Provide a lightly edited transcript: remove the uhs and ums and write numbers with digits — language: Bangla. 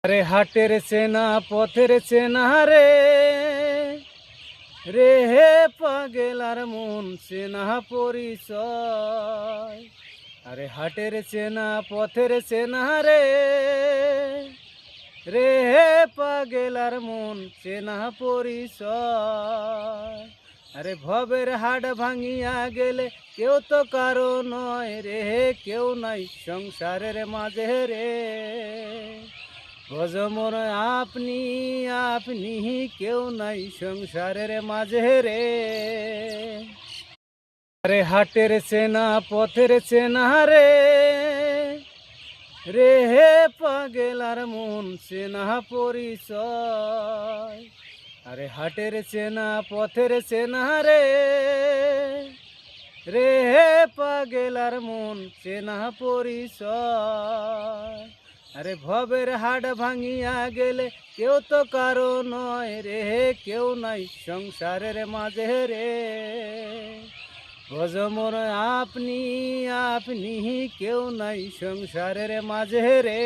আরে হাটের চেনা পথের চেনা রে রে হে পাগেলার মন চেনা পরিচয়। আরে হাটের চেনা পথের চেনা রে রে হে পাগেলার মন চেনা পরিচয়। আরে ভবের হাট ভাঙিয়া গেলে কেউ তো কারো নয় রে, কেউ নাই সংসারের মাঝে রে। ভজমর আপনি আপনি কেউ নাই সংসারের মাঝে রে। আরে হাটের চেনা পথের চেনা রে রে হে পাগেলার মন চেনা পরিচয়। আরে হাটের চেনা পথের চেনা রে রে হে পাগেলার মন চেনা পরিচয়। আরে ভবের হাট ভাঙিয়া গেলে কেউ তো কারো নয় রে, কেউ নাই সংসারের মাঝে রে। ভজমর আপনি আপনি কেউ নাই সংসারের মাঝে রে।